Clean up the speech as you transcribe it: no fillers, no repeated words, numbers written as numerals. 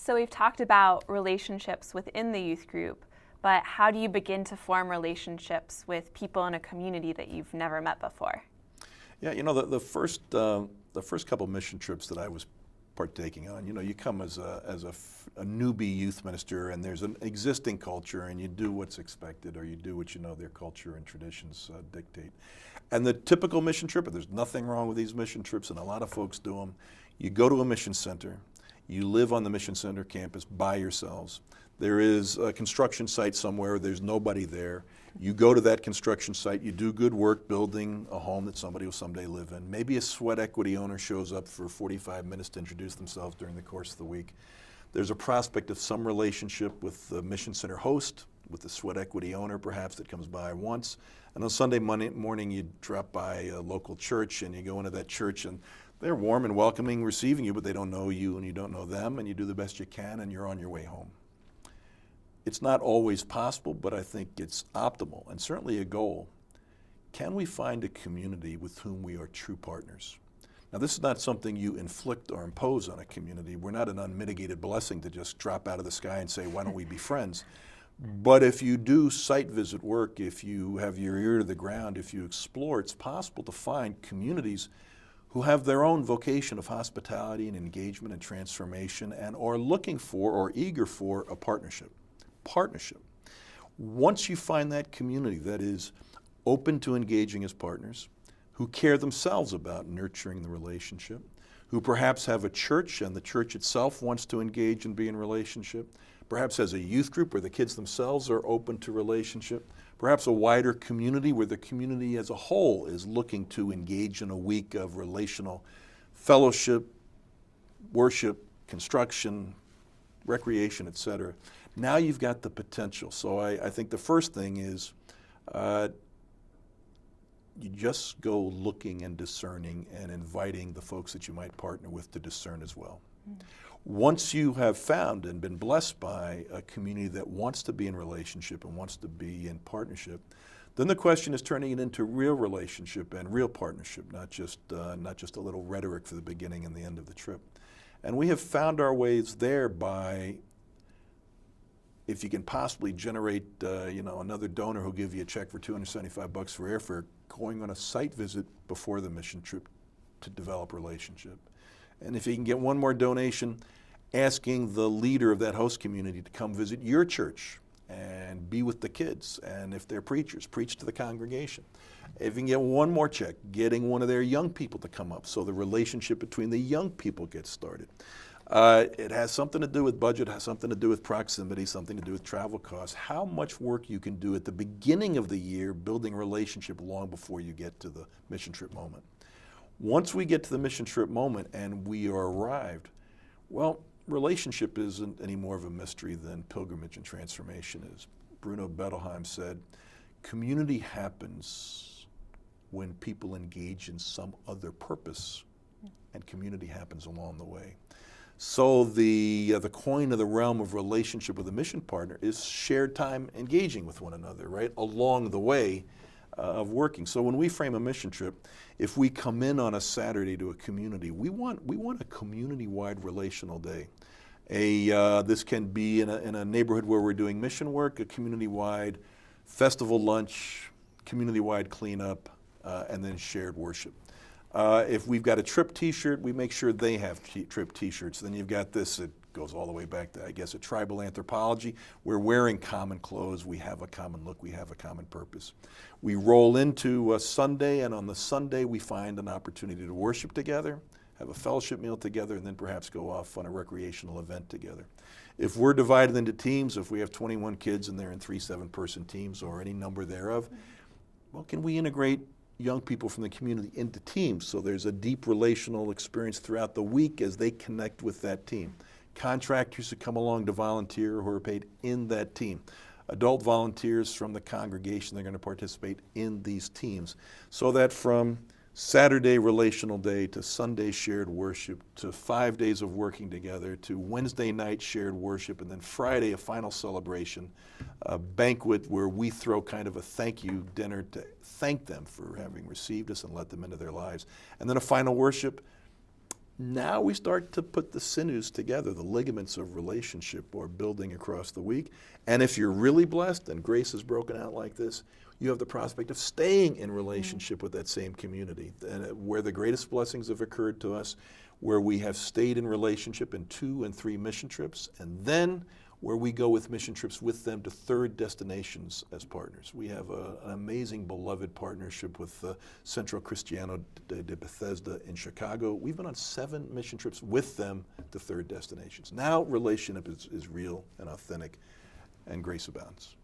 So we've talked about relationships within the youth group, but how do you begin to form relationships with people in a community that you've never met before? Yeah, the first couple mission trips that I was partaking on, you come as a newbie youth minister, and there's an existing culture, and you do what's expected, or you do what their culture and traditions dictate. And the typical mission trip, and there's nothing wrong with these mission trips, and a lot of folks do them. You go to a mission center, you live on the mission center campus by yourselves. There is a construction site somewhere, there's nobody there. You go to that construction site, you do good work building a home that somebody will someday live in. Maybe a sweat equity owner shows up for 45 minutes to introduce themselves during the course of the week. There's a prospect of some relationship with the mission center host, with the sweat equity owner perhaps that comes by once. And on Sunday morning you drop by a local church and you go into that church and they're warm and welcoming, receiving you, but they don't know you and you don't know them, and you do the best you can and you're on your way home. It's not always possible, but I think it's optimal and certainly a goal. Can we find a community with whom we are true partners? Now, this is not something you inflict or impose on a community. We're not an unmitigated blessing to just drop out of the sky and say, why don't we be friends? But if you do site visit work, if you have your ear to the ground, if you explore, it's possible to find communities who have their own vocation of hospitality and engagement and transformation and are looking for or eager for a partnership. Once you find that community that is open to engaging as partners, who care themselves about nurturing the relationship, who perhaps have a church and the church itself wants to engage and be in relationship, perhaps has a youth group where the kids themselves are open to relationship, perhaps a wider community where the community as a whole is looking to engage in a week of relational fellowship, worship, construction, recreation, etc. Now you've got the potential. So I think the first thing is you just go looking and discerning and inviting the folks that you might partner with to discern as well. Mm-hmm. Once you have found and been blessed by a community that wants to be in relationship and wants to be in partnership, then the question is turning it into real relationship and real partnership, not just a little rhetoric for the beginning and the end of the trip. And we have found our ways there by, if you can possibly generate another donor who'll give you a check for $275 for airfare, going on a site visit before the mission trip to develop relationship. And if you can get one more donation, asking the leader of that host community to come visit your church and be with the kids, and if they're preachers, preach to the congregation. If you can get one more check, getting one of their young people to come up so the relationship between the young people gets started. It has something to do with budget, has something to do with proximity, something to do with travel costs, how much work you can do at the beginning of the year building a relationship long before you get to the mission trip moment. Once we get to the mission trip moment and we are arrived, well, relationship isn't any more of a mystery than pilgrimage and transformation is. Bruno Bettelheim said, community happens when people engage in some other purpose, and community happens along the way. So the coin of the realm of relationship with a mission partner is shared time engaging with one another, right, along the way of working. So when we frame a mission trip, if we come in on a Saturday to a community, we want a community-wide relational day. This can be in a neighborhood where we're doing mission work, a community-wide festival lunch, community-wide cleanup, and then shared worship. If we've got a trip t-shirt, we make sure they have trip t-shirts. Then you've got this, it goes all the way back to, I guess, a tribal anthropology. We're wearing common clothes, we have a common look, we have a common purpose. We roll into a Sunday, and on the Sunday we find an opportunity to worship together, have a fellowship meal together, and then perhaps go off on a recreational event together. If we're divided into teams, if we have 21 kids and they're in 3 7-person teams or any number thereof, well, can we integrate young people from the community into teams so there's a deep relational experience throughout the week as they connect with that team? Contractors who come along to volunteer who are paid in that team. Adult volunteers from the congregation, they're going to participate in these teams. So that from Saturday relational day to Sunday shared worship to 5 days of working together to Wednesday night shared worship, and then Friday a final celebration, a banquet where we throw kind of a thank you dinner to thank them for having received us and let them into their lives. And then a final worship. Now we start to put the sinews together, the ligaments of relationship or building across the week. And if you're really blessed and grace is broken out like this, you have the prospect of staying in relationship with that same community. And where the greatest blessings have occurred to us, where we have stayed in relationship in 2 and 3 mission trips, and then where we go with mission trips with them to 3rd destinations as partners. We have an amazing, beloved partnership with Centro Cristiano de Bethesda in Chicago. We've been on 7 mission trips with them to 3rd destinations. Now relationship is real and authentic, and grace abounds.